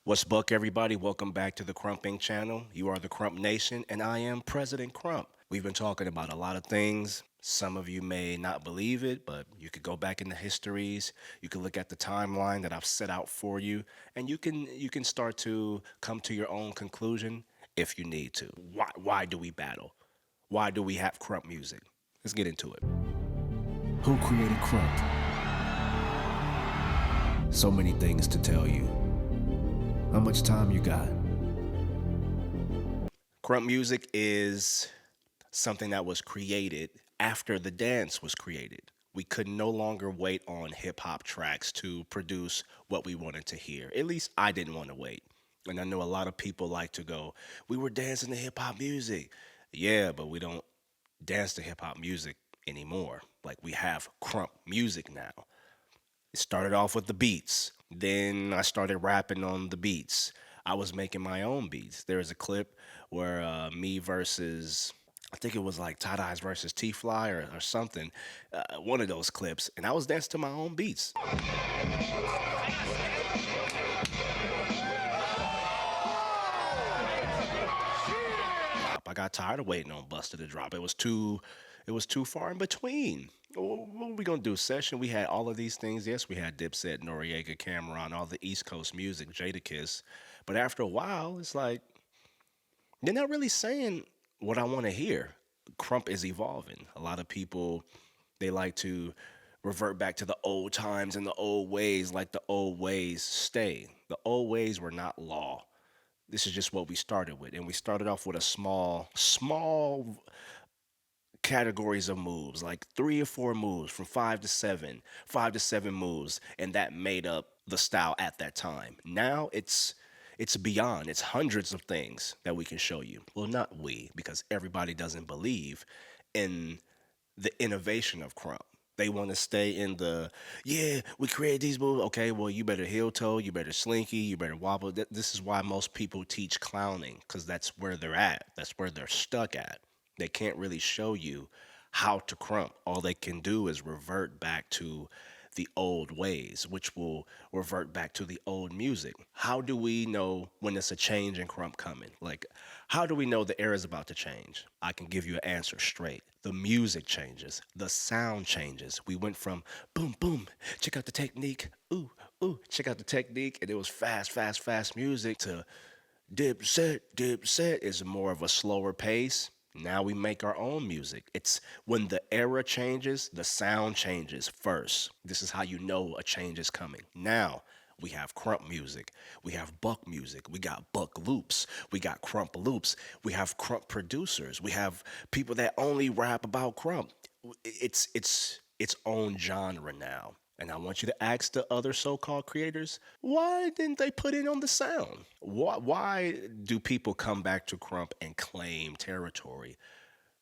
What's buck, everybody? Welcome back to the Crumping channel. You are the Crump Nation, and I am President Crump. We've been talking about a lot of things. Some of you may not believe it, but you could go back in the histories. You can look at the timeline that I've set out for you, and you can start to come to your own conclusion if you need to. Why do we battle? Why do we have Crump music? Let's get into it. Who created Crump? So many things to tell you. How much time you got? Crump music is something that was created after the dance was created. We could no longer wait on hip hop tracks to produce what we wanted to hear. At least I didn't want to wait. And I know a lot of people like to go, we were dancing to hip hop music. Yeah, but we don't dance to hip hop music anymore. Like we have crump music now. It started off with the beats. Then I started rapping on the beats. I was making my own beats. There was a clip where me versus, I think it was like Tighteyex versus T-Fly or something, one of those clips, and I was dancing to my own beats. I got tired of waiting on Buster to drop. It was too far in between. What were we gonna do? Session? We had all of these things. Yes, we had Dipset, Noriega, Cameron, all the East Coast music, Jadakiss. But after a while, it's like they're not really saying what I want to hear. Crump is evolving. A lot of people they like to revert back to the old times and the old ways, like the old ways stay. The old ways were not law. This is just what we started with, and we started off with a small categories of moves, like 3 or 4 moves from 5 to 7 moves, and that made up the style at that time. Now it's beyond. It's hundreds of things that we can show you. Well, not we, because everybody doesn't believe in the innovation of Crump. They want to stay in the, yeah, we created these moves. Okay, well, you better heel toe, you better slinky, you better wobble. This is why most people teach clowning, because that's where they're at. That's where they're stuck at. They can't really show you how to crump. All they can do is revert back to the old ways, which will revert back to the old music. How do we know when it's a change in crump coming? Like, how do we know the era is about to change? I can give you an answer straight. The music changes, the sound changes. We went from boom, boom, check out the technique, ooh, ooh, check out the technique, and it was fast, fast, fast music to dip set is more of a slower pace. Now we make our own music. It's when the era changes, the sound changes first. This is how you know a change is coming. Now we have crump music. We have buck music. We got buck loops. We got crump loops. We have crump producers. We have people that only rap about crump. It's its own genre now. And I want you to ask the other so-called creators, why didn't they put it on the sound? Why do people come back to Crump and claim territory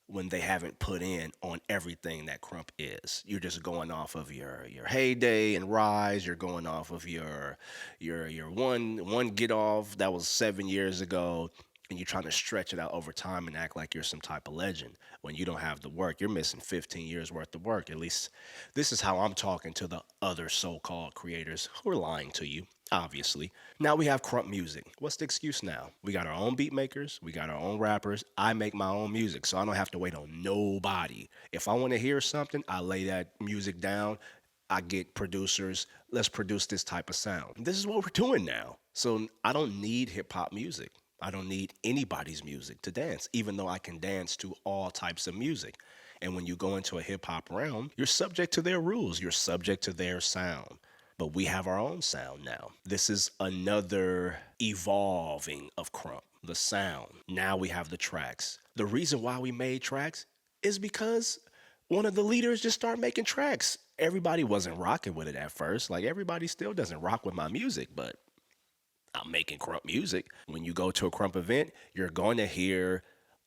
when they haven't put in on everything that Crump is? You're just going off of your heyday and rise. You're going off of your one get off that was 7 years ago, and you're trying to stretch it out over time and act like you're some type of legend when you don't have the work. You're missing 15 years worth of work. At least this is how I'm talking to the other so-called creators who are lying to you, obviously. Now we have crump music. What's the excuse now? We got our own beat makers. We got our own rappers. I make my own music, so I don't have to wait on nobody. If I want to hear something, I lay that music down. I get producers. Let's produce this type of sound. This is what we're doing now. So I don't need hip hop music. I don't need anybody's music to dance, even though I can dance to all types of music. And when you go into a hip hop realm, you're subject to their rules, you're subject to their sound. But we have our own sound now. This is another evolving of Crump, the sound. Now we have the tracks. The reason why we made tracks is because one of the leaders just started making tracks. Everybody wasn't rocking with it at first. Like everybody still doesn't rock with my music, but I'm making crump music. When you go to a crump event, you're going to hear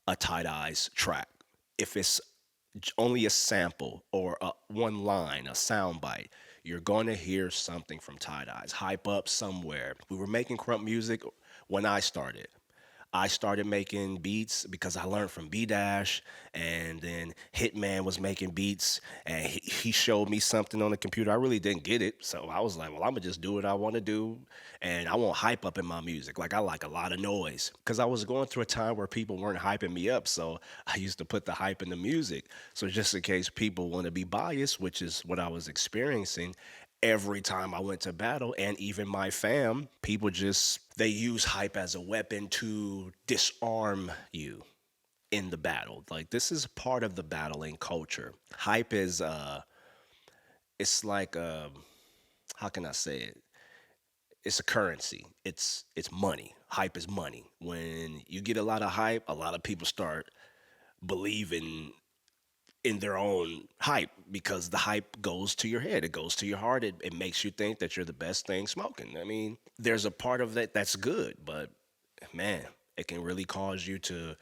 a Tighteyex track. If it's only a sample or one line, a sound bite, you're going to hear something from Tighteyex, hype up somewhere. We were making crump music when I started. I started making beats because I learned from B Dash, and then Hitman was making beats, and he showed me something on the computer. I really didn't get it, so I was like, well, I'm gonna just do what I want to do, and I want hype up in my music. Like I like a lot of noise because I was going through a time where people weren't hyping me up, so I used to put the hype in the music. So just in case people want to be biased, which is what I was experiencing, every time I went to battle, and even my fam, people just they use hype as a weapon to disarm you in the battle. Like this is part of the battling culture. Hype is it's like how can I say it? It's a currency. It's money. Hype is money. When you get a lot of hype, a lot of people start believing in their own hype because the hype goes to your head, it goes to your heart, it makes you think that you're the best thing smoking. I mean, there's a part of that that's good, but man, it can really cause you to,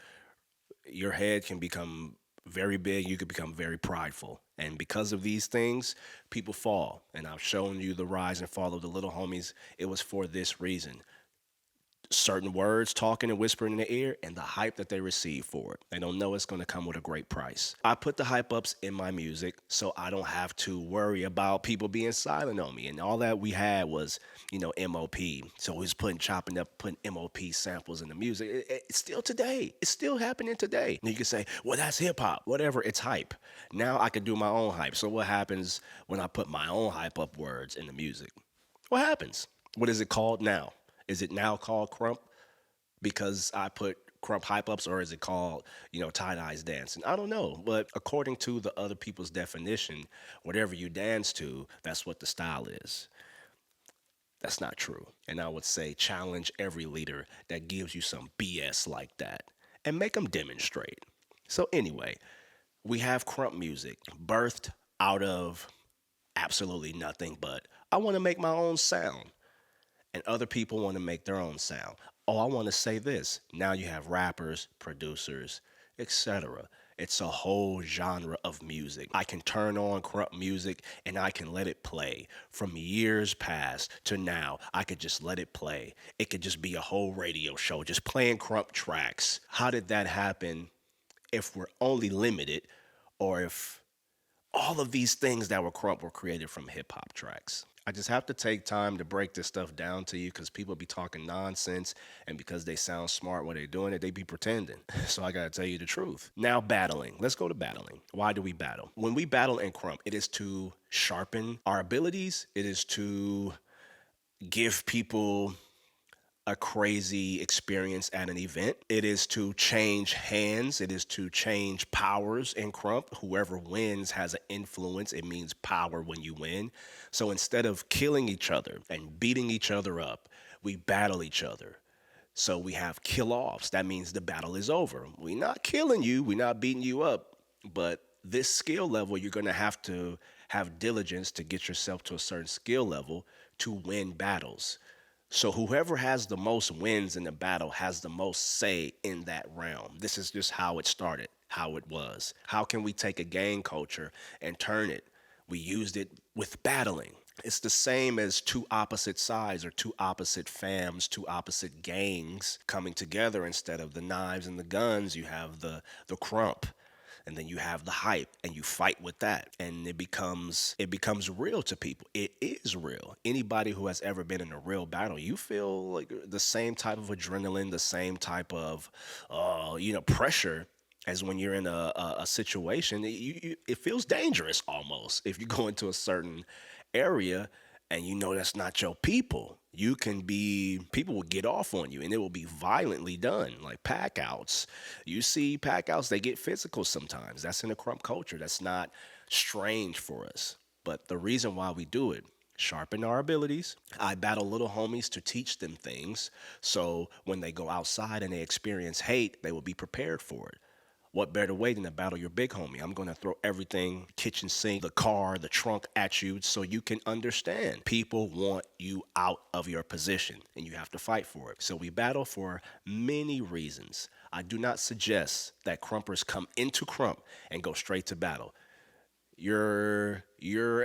your head can become very big, you could become very prideful. And because of these things, people fall. And I've shown you the rise and fall of the little homies. It was for this reason: certain words, talking and whispering in the ear, and the hype that they receive for it. They don't know it's going to come with a great price. I put the hype ups in my music so I don't have to worry about people being silent on me. And all that we had was, MOP. So we was putting MOP samples in the music. It's still today. It's still happening today. And you can say, well, that's hip hop. Whatever, it's hype. Now I can do my own hype. So what happens when I put my own hype up words in the music? What happens? What is it called now? Is it now called Crump because I put Crump hype ups, or is it called, Tighteyex dancing? I don't know. But according to the other people's definition, whatever you dance to, that's what the style is. That's not true. And I would say challenge every leader that gives you some BS like that and make them demonstrate. So, anyway, we have Crump music birthed out of absolutely nothing but I want to make my own sound, and other people want to make their own sound. Oh, I want to say this. Now you have rappers, producers, etc. It's a whole genre of music. I can turn on Crump music and I can let it play from years past to now. I could just let it play. It could just be a whole radio show just playing Crump tracks. How did that happen if we're only limited, or if all of these things that were Crump were created from hip hop tracks? I just have to take time to break this stuff down to you because people be talking nonsense, and because they sound smart when they're doing it, they be pretending. So I gotta tell you the truth. Now, battling. Let's go to battling. Why do we battle? When we battle in Crump, it is to sharpen our abilities. It is to give people a crazy experience at an event. It is to change hands. It is to change powers in Crump. Whoever wins has an influence. It means power when you win. So instead of killing each other and beating each other up, we battle each other. So we have kill offs. That means the battle is over. We're not killing you, we're not beating you up. But this skill level, you're going to have diligence to get yourself to a certain skill level to win battles. So whoever has the most wins in the battle has the most say in that realm. This is just how it started, how it was. How can we take a gang culture and turn it? We used it with battling. It's the same as two opposite sides or two opposite fams, two opposite gangs coming together. Instead of the knives and the guns, you have the crump, and then you have the hype, and you fight with that, and it becomes real to people. It is real. Anybody who has ever been in a real battle, you feel like the same type of adrenaline, the same type of pressure as when you're in a situation. It feels dangerous almost if you go into a certain area and that's not your people. People will get off on you, and it will be violently done. Like Packouts. You see Packouts, they get physical sometimes. That's in the Crump culture. That's not strange for us. But the reason why we do it, sharpen our abilities. I battle little homies to teach them things. So when they go outside and they experience hate, they will be prepared for it. What better way than to battle your big homie? I'm going to throw everything, kitchen sink, the car, the trunk at you so you can understand. People want you out of your position, and you have to fight for it. So we battle for many reasons. I do not suggest that Crumpers come into Crump and go straight to battle. you're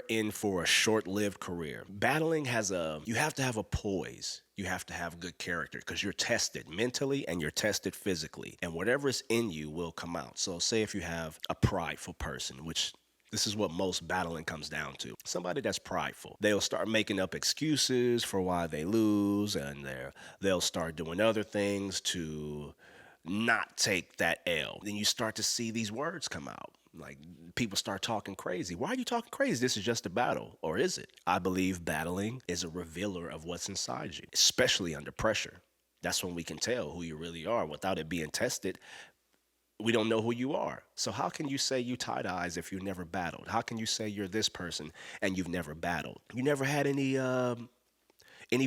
in for a short-lived career. Battling has a you have to have a poise. You have to have good character because you're tested mentally and you're tested physically. And whatever's in you will come out. So say if you have a prideful person, which this is what most battling comes down to. Somebody that's prideful. They'll start making up excuses for why they lose, and they'll start doing other things to not take that L. Then you start to see these words come out. Like people start talking crazy. Why are you talking crazy? This is just a battle. Or is it? I believe battling is a revealer of what's inside you, especially under pressure. That's when we can tell who you really are. Without it being tested, we don't know who you are. So how can you say you Tighteyex if you never battled? How can you say you're this person and you've never battled? You never had any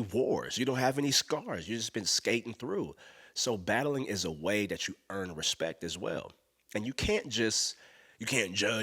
wars. You don't have any scars. You've just been skating through. So battling is a way that you earn respect as well. And you can't judge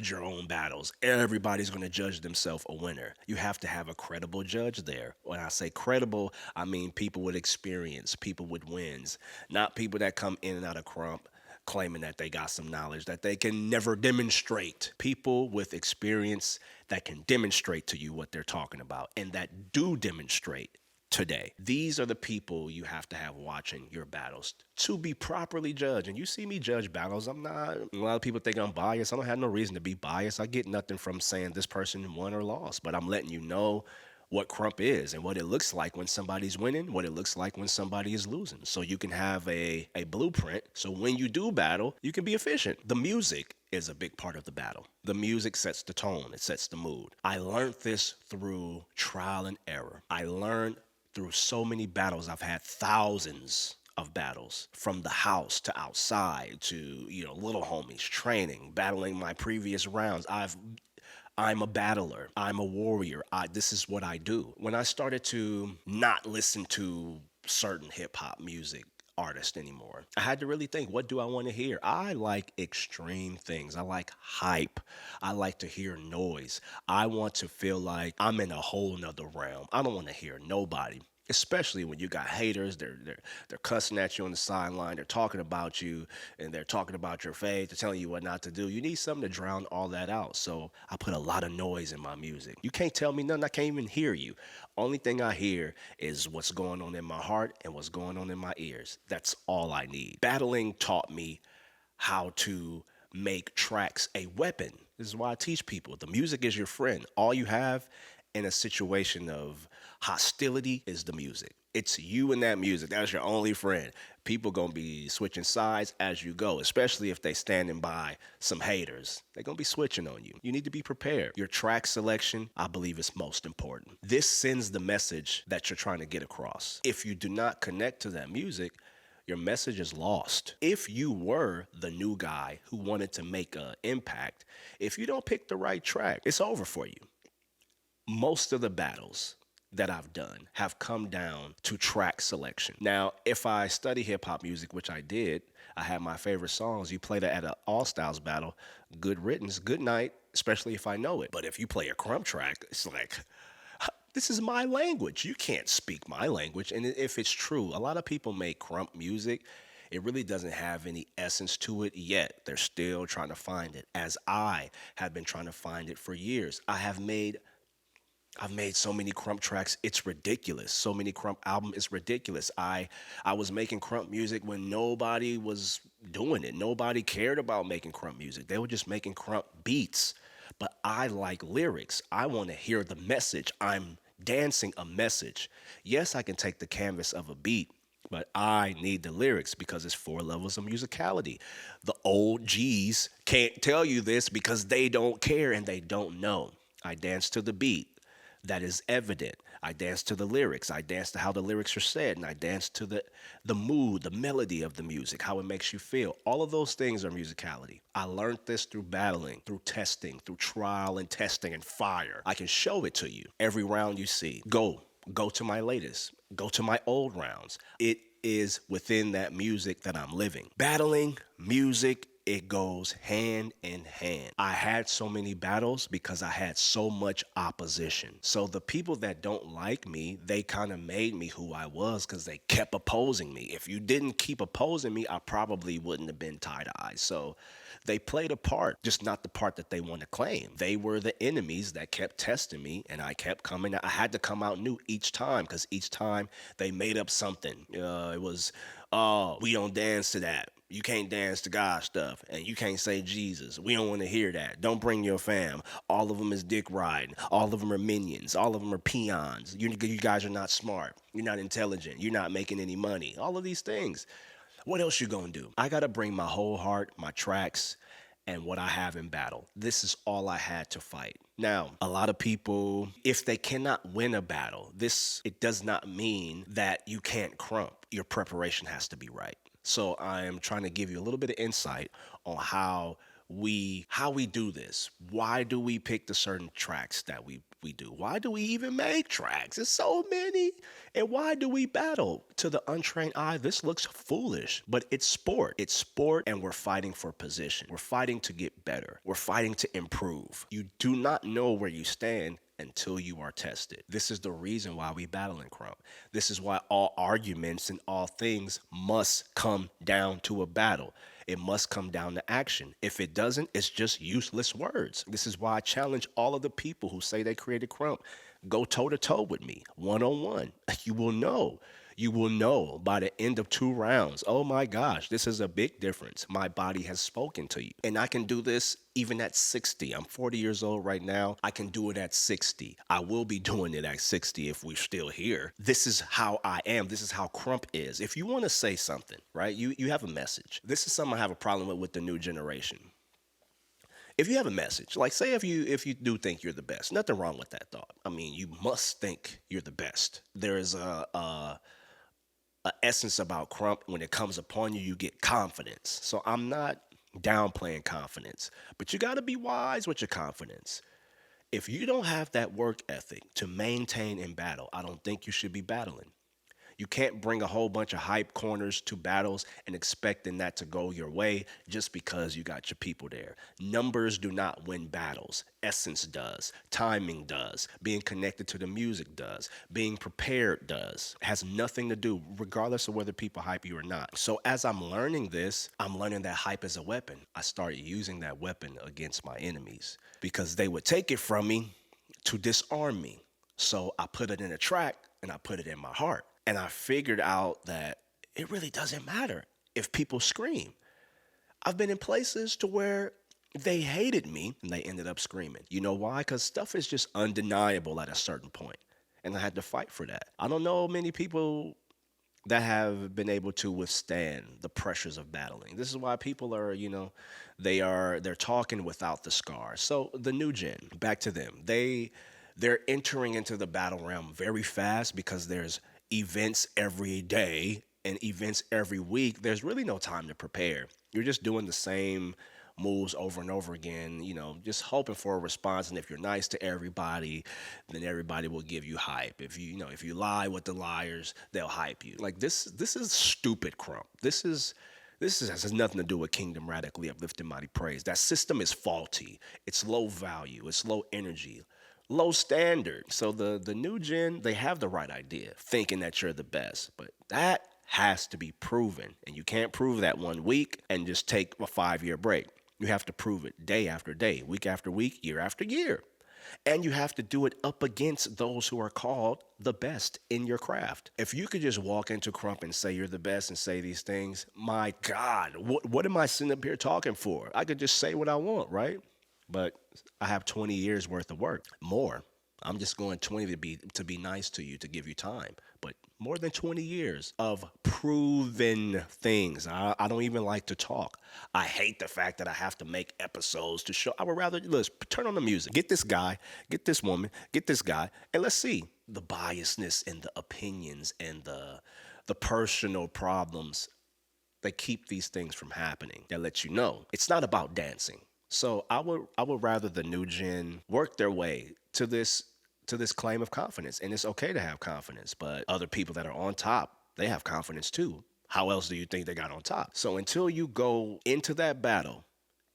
your own battles. Everybody's going to judge themselves a winner. You have to have a credible judge there. When I say credible, I mean people with experience, people with wins, not people that come in and out of Crump claiming that they got some knowledge that they can never demonstrate. People with experience that can demonstrate to you what they're talking about and that do demonstrate today. These are the people you have to have watching your battles to be properly judged. And you see me judge battles. I'm not, a lot of people think I'm biased. I don't have no reason to be biased. I get nothing from saying this person won or lost, but I'm letting you know what Crump is and what it looks like when somebody's winning, what it looks like when somebody is losing. So you can have a blueprint. So when you do battle, you can be efficient. The music is a big part of the battle. The music sets the tone. It sets the mood. I learned this through trial and error. I learned through so many battles. I've had thousands of battles from the house to outside to, little homies training, battling my previous rounds. I'm a battler. I'm a warrior. This is what I do. When I started to not listen to certain hip hop music artists anymore, I had to really think, what do I want to hear? I like extreme things. I like hype. I like to hear noise. I want to feel like I'm in a whole nother realm. I don't want to hear nobody. Especially when you got haters, they're cussing at you on the sideline, they're talking about you, and they're talking about your faith, they're telling you what not to do. You need something to drown all that out. So I put a lot of noise in my music. You can't tell me nothing. I can't even hear you. Only thing I hear is what's going on in my heart and what's going on in my ears. That's all I need. Battling taught me how to make tracks a weapon. This is why I teach people. The music is your friend. All you have in a situation of hostility is the music. It's you and that music. That's your only friend. People gonna be switching sides as you go, especially if they standing by some haters. They're gonna be switching on you. You need to be prepared. Your track selection, I believe, is most important. This sends the message that you're trying to get across. If you do not connect to that music, your message is lost. If you were the new guy who wanted to make an impact, if you don't pick the right track, it's over for you. Most of the battles that I've done have come down to track selection. Now, if I study hip hop music, which I did, I have my favorite songs. You play that at an all styles battle, good riddance, good night, especially if I know it. But if you play a Crump track, it's like, this is my language. You can't speak my language. And if it's true, a lot of people make Crump music. It really doesn't have any essence to it yet. They're still trying to find it, as I have been trying to find it for years. I've made so many Crump tracks, it's ridiculous. So many Crump albums, it's ridiculous. I was making Crump music when nobody was doing it. Nobody cared about making Crump music. They were just making Crump beats. But I like lyrics. I want to hear the message. I'm dancing a message. Yes, I can take the canvas of a beat, but I need the lyrics because it's 4 levels of musicality. The old G's can't tell you this because they don't care and they don't know. I dance to the beat. That is evident. I dance to the lyrics. I dance to how the lyrics are said, and I dance to the mood, the melody of the music, how it makes you feel. All of those things are musicality. I learned this through battling, through testing, through trial and testing and fire. I can show it to you. Every round you see, go to my latest, go to my old rounds. It is within that music that I'm living. Battling music it goes hand in hand. I had so many battles because I had so much opposition. So the people that don't like me, they kind of made me who I was because they kept opposing me. If you didn't keep opposing me, I probably wouldn't have been Tighteyex. So they played a part, just not the part that they want to claim. They were the enemies that kept testing me, and I kept coming. I had to come out new each time because each time they made up something. It was, oh, we don't dance to that. You can't dance to God stuff, and you can't say Jesus. We don't want to hear that. Don't bring your fam. All of them is dick riding. All of them are minions. All of them are peons. You guys are not smart. You're not intelligent. You're not making any money. All of these things. What else you gonna do? I gotta bring my whole heart, my tracks, and what I have in battle. This is all I had to fight. Now, a lot of people, if they cannot win a battle, it does not mean that you can't crump. Your preparation has to be right. So I am trying to give you a little bit of insight on how we do this. Why do we pick the certain tracks that we do? Why do we even make tracks? There's so many. And why do we battle? To the untrained eye, this looks foolish, but it's sport. It's sport, and we're fighting for position. We're fighting to get better. We're fighting to improve. You do not know where you stand until you are tested. This is the reason why we battle in Crump. This is why all arguments and all things must come down to a battle. It must come down to action. If it doesn't, it's just useless words. This is why I challenge all of the people who say they created Crump. Go toe to toe with me, one on one. You will know. You will know by the end of 2 rounds. Oh my gosh, this is a big difference. My body has spoken to you. And I can do this even at 60. I'm 40 years old right now. I can do it at 60. I will be doing it at 60 if we're still here. This is how I am. This is how Crump is. If you want to say something, right, you have a message. This is something I have a problem with the new generation. If you have a message, like say if you do think you're the best, nothing wrong with that thought. I mean, you must think you're the best. There is a essence about Crump. When it comes upon you, you get confidence. So I'm not downplaying confidence, but you got to be wise with your confidence. If you don't have that work ethic to maintain in battle, I don't think you should be battling. You can't bring a whole bunch of hype corners to battles and expecting that to go your way just because you got your people there. Numbers do not win battles. Essence does. Timing does. Being connected to the music does. Being prepared does. It has nothing to do, regardless of whether people hype you or not. So as I'm learning this, I'm learning that hype is a weapon. I started using that weapon against my enemies because they would take it from me to disarm me. So I put it in a track and I put it in my heart. And I figured out that it really doesn't matter if people scream. I've been in places to where they hated me and they ended up screaming. You know why? Because stuff is just undeniable at a certain point. And I had to fight for that. I don't know many people that have been able to withstand the pressures of battling. This is why people are, they're talking without the scars. So the new gen, back to them. They're entering into the battle realm very fast because there's events every day and events every week. There's really no time to prepare. You're just doing the same moves over and over again, just hoping for a response. And if you're nice to everybody, then everybody will give you hype. If you lie with the liars, they'll hype you. Like this is stupid, Crump. This has nothing to do with Kingdom Radically Uplifting Mighty Praise. That system is faulty. It's low value. It's low energy. Low standard. So the new gen, they have the right idea, thinking that you're the best, but that has to be proven. And you can't prove that 1 week and just take a 5-year break. You have to prove it day after day, week after week, year after year. And you have to do it up against those who are called the best in your craft. If you could just walk into Crump and say you're the best and say these things, my God, what am I sitting up here talking for? I could just say what I want, right? But I have 20 years worth of work, more. I'm just going 20 to be nice to you, to give you time. But more than 20 years of proven things. I don't even like to talk. I hate the fact that I have to make episodes to show. I would rather, turn on the music. Get this guy, get this woman, get this guy, and let's see the biasness and the opinions and the personal problems that keep these things from happening. That lets you know it's not about dancing. So I would rather the new gen work their way to this claim of confidence. And it's okay to have confidence, but other people that are on top, they have confidence too. How else do you think they got on top? So until you go into that battle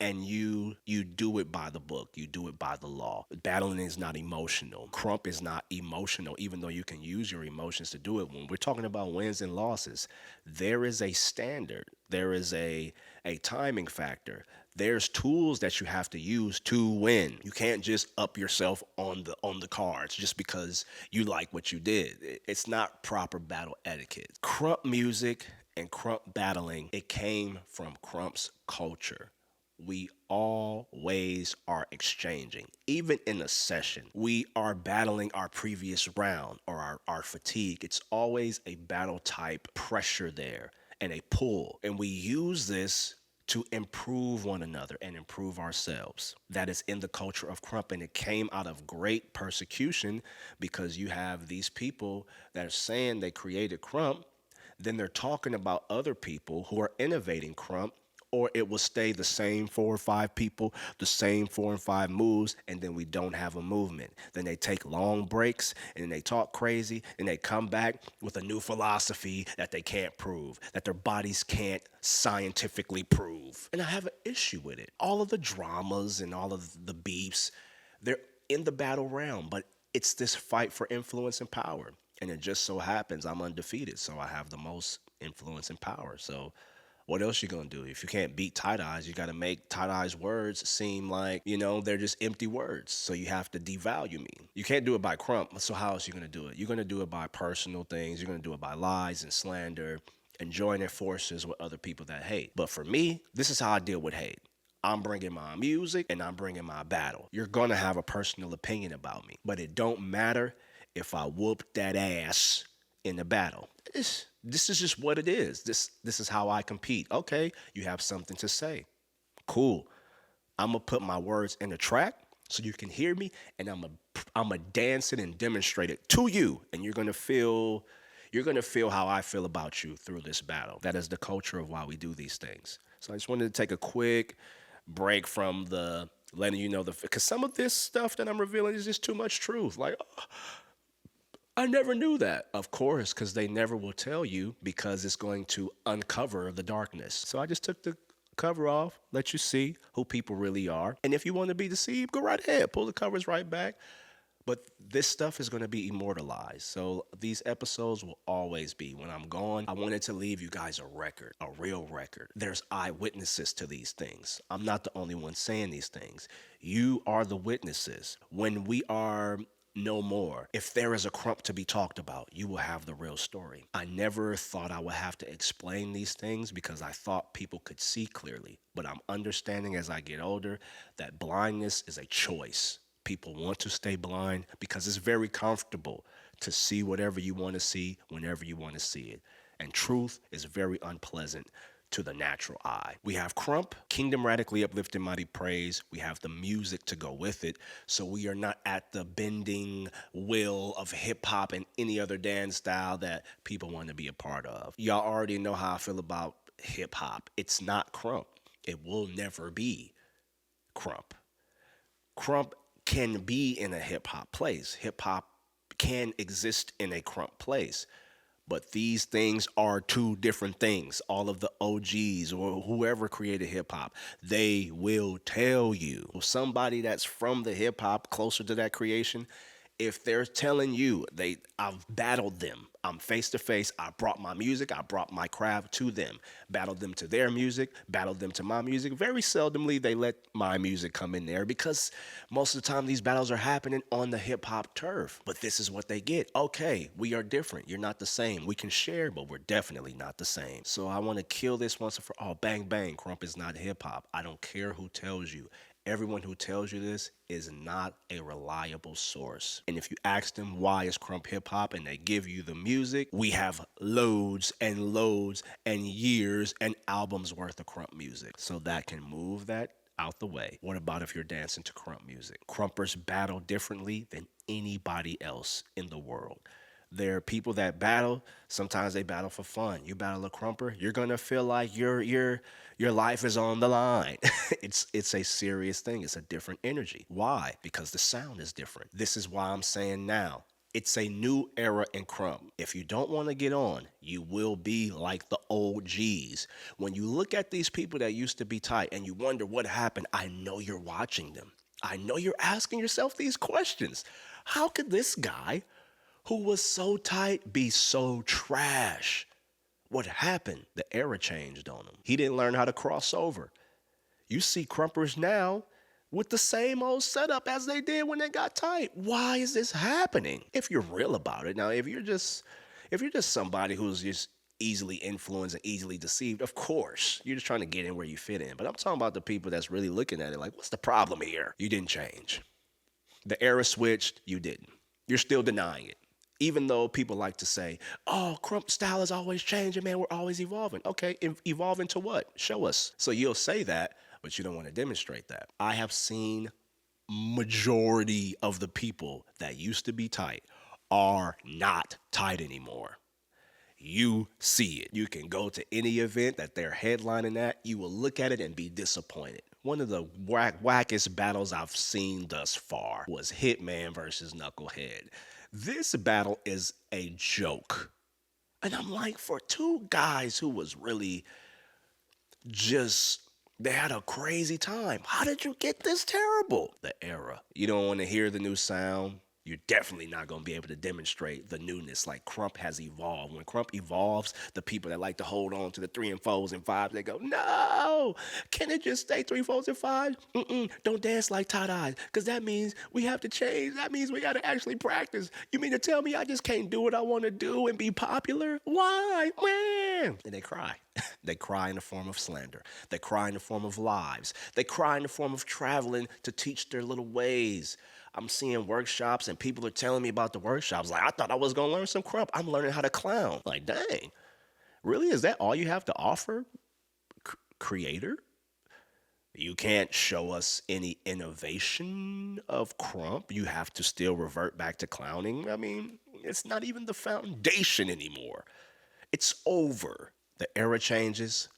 and you do it by the book, you do it by the law. Battling is not emotional. Crump is not emotional, even though you can use your emotions to do it. When we're talking about wins and losses, there is a standard. There is a timing factor. There's tools that you have to use to win. You can't just up yourself on the cards just because you like what you did. It's not proper battle etiquette. Crump music and Crump battling, it came from Crump's culture. We always are exchanging. Even in a session, we are battling our previous round or our fatigue. It's always a battle type pressure there and a pull. And we use this to improve one another and improve ourselves. That is in the culture of Crump, and it came out of great persecution because you have these people that are saying they created Crump, then they're talking about other people who are innovating Crump, or it will stay the same 4 or 5 people, the same 4 and 5 moves, and then we don't have a movement. Then they take long breaks and then they talk crazy and they come back with a new philosophy that they can't prove, that their bodies can't scientifically prove. And I have an issue with it. All of the dramas and all of the beefs, they're in the battle realm, but it's this fight for influence and power. And it just so happens I'm undefeated, so I have the most influence and power. So what else you gonna do? If you can't beat Tighteyex, you gotta make Tighteyex words seem like, they're just empty words. So you have to devalue me. You can't do it by Crump. So how else are you gonna do it? You're gonna do it by personal things. You're gonna do it by lies and slander and joining forces with other people that hate. But for me, this is how I deal with hate. I'm bringing my music and I'm bringing my battle. You're gonna have a personal opinion about me, but it don't matter if I whoop that ass in the battle. This is just what it is. This is how I compete. Okay, you have something to say. Cool. I'm gonna put my words in the track so you can hear me, and I'm gonna dance it and demonstrate it to you, and you're gonna feel how I feel about you through this battle. That is the culture of why we do these things. So I just wanted to take a quick break from the letting you know because some of this stuff that I'm revealing is just too much truth. Like, I never knew that. Of course, because they never will tell you because it's going to uncover the darkness. So I just took the cover off, let you see who people really are. And if you want to be deceived, go right ahead, pull the covers right back. But this stuff is going to be immortalized. So these episodes will always be. When I'm gone, I wanted to leave you guys a record, a real record. There's eyewitnesses to these things. I'm not the only one saying these things. You are the witnesses. When we are no more, if there is a Crump to be talked about, you will have the real story. I never thought I would have to explain these things because I thought people could see clearly. But I'm understanding as I get older that blindness is a choice. People want to stay blind because it's very comfortable to see whatever you want to see whenever you want to see it. And truth is very unpleasant to the natural eye. We have Crump, Kingdom Radically Uplifted Mighty Praise. We have the music to go with it. So we are not at the bending will of hip hop and any other dance style that people want to be a part of. Y'all already know how I feel about hip hop. It's not Crump. It will never be Crump. Crump can be in a hip hop place. Hip hop can exist in a Crump place. But these things are two different things. All of the OGs or whoever created hip hop, they will tell you. Somebody that's from the hip hop closer to that creation, if they're telling you I've battled them, I'm face to face, I brought my music, I brought my craft to them, battled them to their music, battled them to my music. Very seldomly they let my music come in there because most of the time these battles are happening on the hip hop turf. But this is what they get. Okay, we are different. You're not the same. We can share, but we're definitely not the same. So I want to kill this once and for all. Bang, bang. Crump is not hip hop. I don't care who tells you. Everyone who tells you this is not a reliable source. And if you ask them why is Crump hip hop and they give you the music, we have loads and years and albums worth of Crump music. So that can move that out the way. What about if you're dancing to Crump music? Crumpers battle differently than anybody else in the world. There are people that battle. Sometimes they battle for fun. You battle a Crumper, you're gonna feel like your life is on the line. It's a serious thing. It's a different energy. Why? Because the sound is different. This is why I'm saying now, It's a new era in Crump. If you don't want to get on, you will be like the old G's. When you look at these people that used to be tight and you wonder what happened, I know you're watching them. I know you're asking yourself these questions. How could this guy who was so tight be so trash? What happened? The era changed on him. He didn't learn how to cross over. You see Crumpers now with the same old setup as they did when they got tight. Why is this happening? If you're real about it. Now, if you're just somebody who's just easily influenced and easily deceived, of course, you're just trying to get in where you fit in. But I'm talking about the people that's really looking at it like, what's the problem here? You didn't change. The era switched, you didn't. You're still denying it. Even though people like to say, oh, Crump style is always changing, man, we're always evolving. Okay, evolve into what? Show us. So you'll say that, but you don't want to demonstrate that. I have seen majority of the people that used to be tight are not tight anymore. You see it. You can go to any event that they're headlining at. You will look at it and be disappointed. One of the wackest battles I've seen thus far was Hitman versus Knucklehead. This battle is a joke. And I'm like, for two guys who was really just, they had a crazy time. How did you get this terrible? The era. You don't want to hear the new sound. You're definitely not going to be able to demonstrate the newness like Crump has evolved. When Crump evolves, the people that like to hold on to the 3 and 4s and 5s, they go, no, can it just stay 3, 4s, and 5s? Don't dance like Tighteyex, because that means we have to change. That means we got to actually practice. You mean to tell me I just can't do what I want to do and be popular? Why? Man. And they cry. They cry in the form of slander. They cry in the form of lives. They cry in the form of traveling to teach their little ways. I'm seeing workshops and people are telling me about the workshops. Like, I thought I was going to learn some Crump. I'm learning how to clown. Like, dang, really? Is that all you have to offer, creator? You can't show us any innovation of Crump. You have to still revert back to clowning. I mean, it's not even the foundation anymore. It's over. The era changes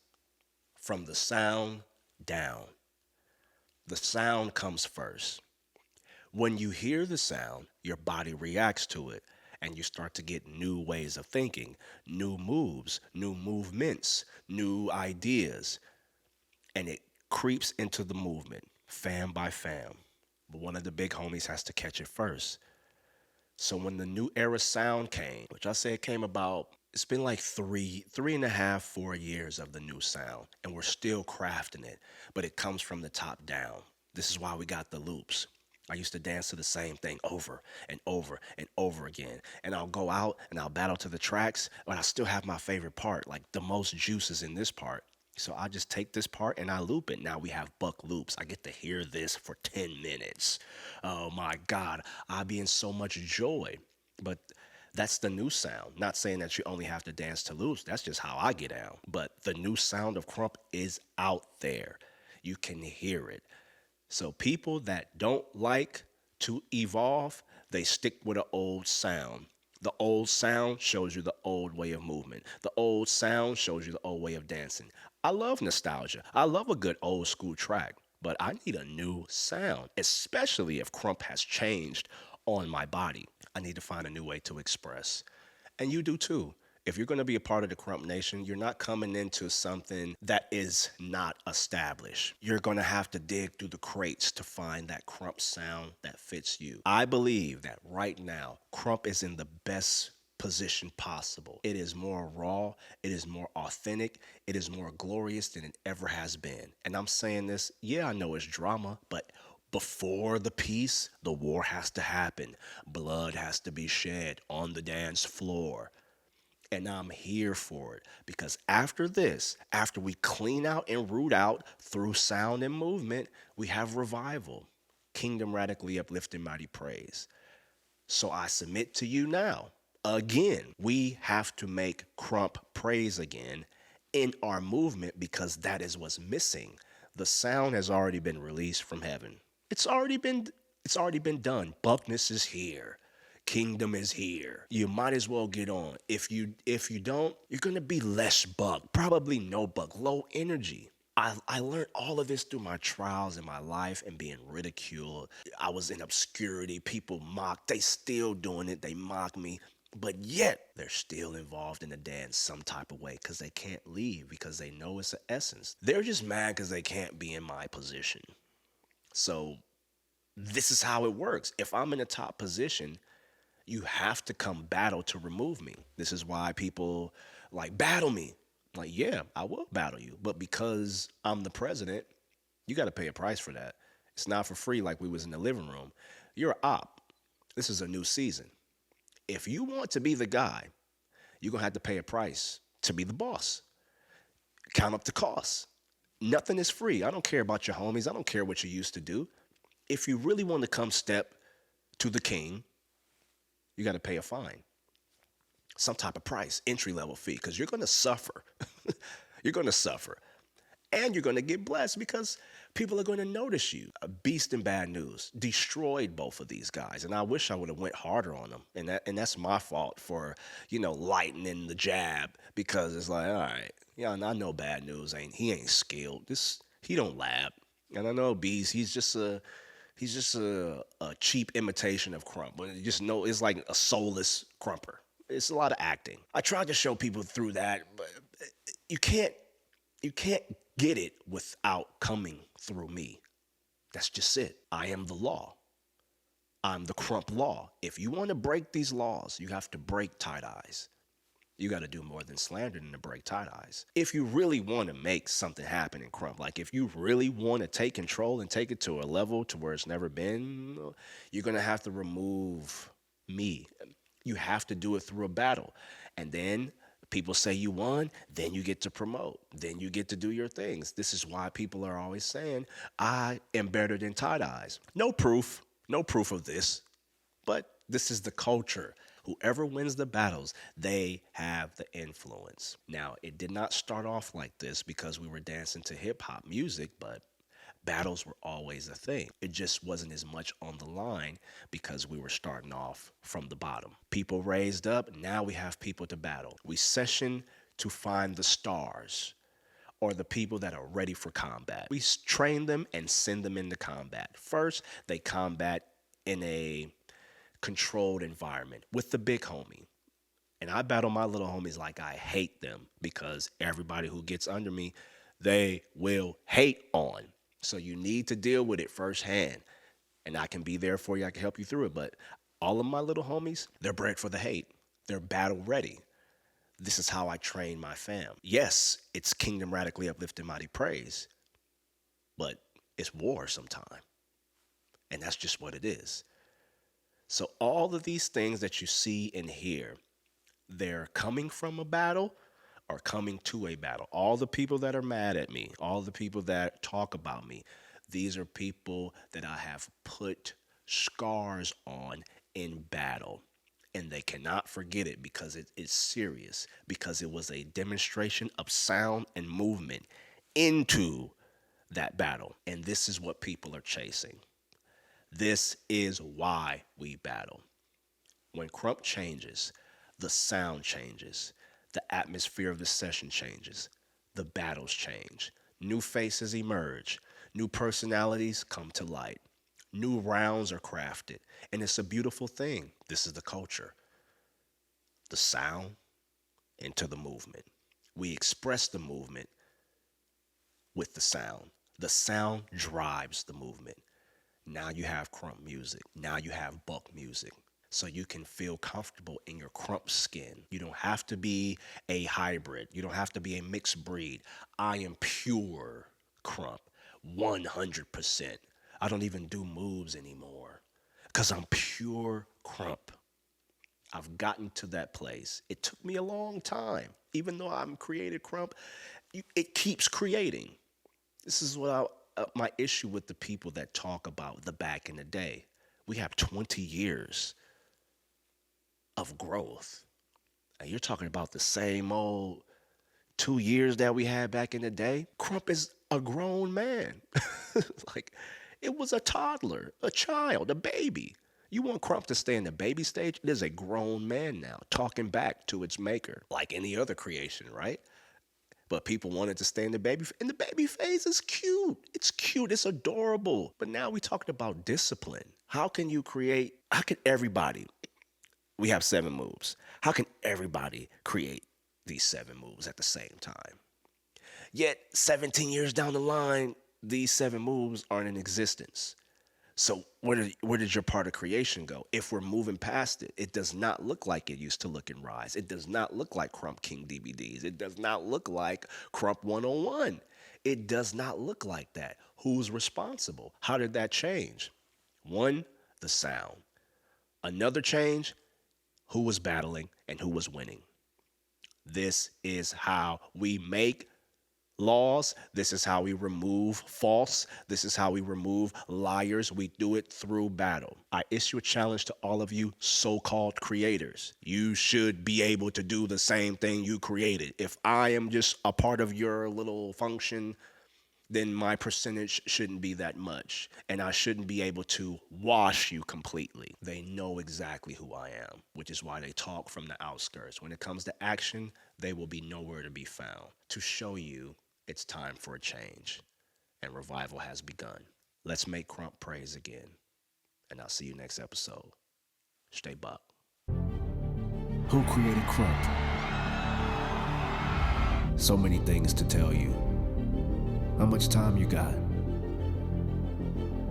from the sound down. The sound comes first. When you hear the sound, your body reacts to it, and you start to get new ways of thinking, new moves, new movements, new ideas, and it creeps into the movement, fam by fam. But one of the big homies has to catch it first. So when the new era sound came, which I say it came about, it's been like 3.5, 4 years of the new sound, and we're still crafting it, but it comes from the top down. This is why we got the loops. I used to dance to the same thing over and over and over again. And I'll go out and I'll battle to the tracks, but I still have my favorite part. Like the most juice is in this part. So I just take this part and I loop it. Now we have buck loops. I get to hear this for 10 minutes. Oh my God, I'll be in so much joy. But that's the new sound. Not saying that you only have to dance to loops. That's just how I get down. But the new sound of Crump is out there. You can hear it. So people that don't like to evolve, they stick with an old sound. The old sound shows you the old way of movement. The old sound shows you the old way of dancing. I love nostalgia. I love a good old school track, but I need a new sound, especially if Crump has changed on my body. I need to find a new way to express. And you do too. If you're going to be a part of the Crump Nation, you're not coming into something that is not established. You're going to have to dig through the crates to find that Crump sound that fits you. I believe that right now, Crump is in the best position possible. It is more raw, it is more authentic, it is more glorious than it ever has been. And I'm saying this, yeah, I know it's drama, but before the peace, the war has to happen. Blood has to be shed on the dance floor. And I'm here for it because after this, after we clean out and root out through sound and movement, we have revival, kingdom radically uplifting mighty praise. So I submit to you now, again, we have to make Crump praise again in our movement because that is what's missing. The sound has already been released from heaven. It's already been done. Buckness is here. Kingdom is here. You might as well get on. If you don't, you're gonna be less buck, probably no buck, low energy. I learned all of this through my trials in my life and being ridiculed. I was in obscurity. People mocked. They still doing it. They mock me. But yet they're still involved in the dance some type of way because they can't leave because they know it's an essence. They're just mad because they can't be in my position. So this is how it works. If I'm in a top position, you have to come battle to remove me. This is why people like battle me. Like, yeah, I will battle you. But because I'm the president, you got to pay a price for that. It's not for free like we was in the living room. You're an op. This is a new season. If you want to be the guy, you're going to have to pay a price to be the boss. Count up the costs. Nothing is free. I don't care about your homies. I don't care what you used to do. If you really want to come step to the king, you got to pay a fine, some type of price, entry level fee, because you're going to suffer. You're going to suffer. And you're going to get blessed because people are going to notice you. A beast in bad news destroyed both of these guys. And I wish I would have went harder on them. And that's my fault for, lightening the jab because it's like, all right, yeah, and I know bad news ain't skilled. He don't lab. And I know Beast, he's just a cheap imitation of Crump. But it's like a soulless Crumper. It's a lot of acting. I tried to show people through that, but you can't get it without coming through me. That's just it. I am the law. I'm the Crump law. If you want to break these laws, you have to break Tighteyex. You got to do more than slander than to break Tighteyex. If you really want to make something happen in Crump, like if you really want to take control and take it to a level to where it's never been, you're going to have to remove me. You have to do it through a battle. And then people say you won, then you get to promote. Then you get to do your things. This is why people are always saying, I am better than Tighteyex. No proof of this, but this is the culture. Whoever wins the battles, they have the influence. Now, it did not start off like this because we were dancing to hip hop music, but battles were always a thing. It just wasn't as much on the line because we were starting off from the bottom. People raised up, now we have people to battle. We session to find the stars or the people that are ready for combat. We train them and send them into combat. First, they combat in a controlled environment with the big homie. And I battle my little homies like I hate them because everybody who gets under me, they will hate on. So you need to deal with it firsthand. And I can be there for you. I can help you through it. But all of my little homies, they're bred for the hate. They're battle ready. This is how I train my fam. Yes, it's kingdom radically uplifted mighty praise. But it's war sometime. And that's just what it is. So all of these things that you see and hear, they're coming from a battle or coming to a battle. All the people that are mad at me, all the people that talk about me, these are people that I have put scars on in battle. And they cannot forget it because it is serious, because it was a demonstration of sound and movement into that battle. And this is what people are chasing. This is why we battle. When Crump changes, the sound changes. The atmosphere of the session changes. The battles change. New faces emerge. New personalities come to light. New rounds are crafted. And it's a beautiful thing. This is the culture. The sound into the movement. We express the movement with the sound. The sound drives the movement. Now you have Crump music. Now you have Buck music. So you can feel comfortable in your Crump skin. You don't have to be a hybrid. You don't have to be a mixed breed. I am pure Crump, 100%. I don't even do moves anymore because I'm pure Crump. I've gotten to that place. It took me a long time. Even though I'm created Crump, it keeps creating. This is what my issue with the people that talk about the back in the day. We have 20 years of growth. And you're talking about the same old 2 years that we had back in the day. Crump is a grown man. Like, it was a toddler, a child, a baby. You want Crump to stay in the baby stage? It is a grown man now, talking back to its maker, like any other creation, right? But people wanted to stay in the baby, and the baby phase is cute. It's cute. It's adorable. But now we talking about discipline. How can everybody, we have 7 moves. How can everybody create these 7 moves at the same time? Yet 17 years down the line, these 7 moves aren't in existence. So where did your part of creation go? If we're moving past it, it does not look like it used to look in Rise. It does not look like Crump King DVDs. It does not look like Crump 101. It does not look like that. Who's responsible? How did that change? 1, the sound. Another change, who was battling and who was winning. This is how we make laws. This is how we remove false. This is how we remove liars. We do it through battle. I issue a challenge to all of you so-called creators. You should be able to do the same thing you created. If I am just a part of your little function, then my percentage shouldn't be that much. And I shouldn't be able to wash you completely. They know exactly who I am, which is why they talk from the outskirts. When it comes to action, they will be nowhere to be found to show you it's time for a change, and revival has begun. Let's make Crump praise again, and I'll see you next episode. Stay buck. Who created Crump? So many things to tell you. How much time you got?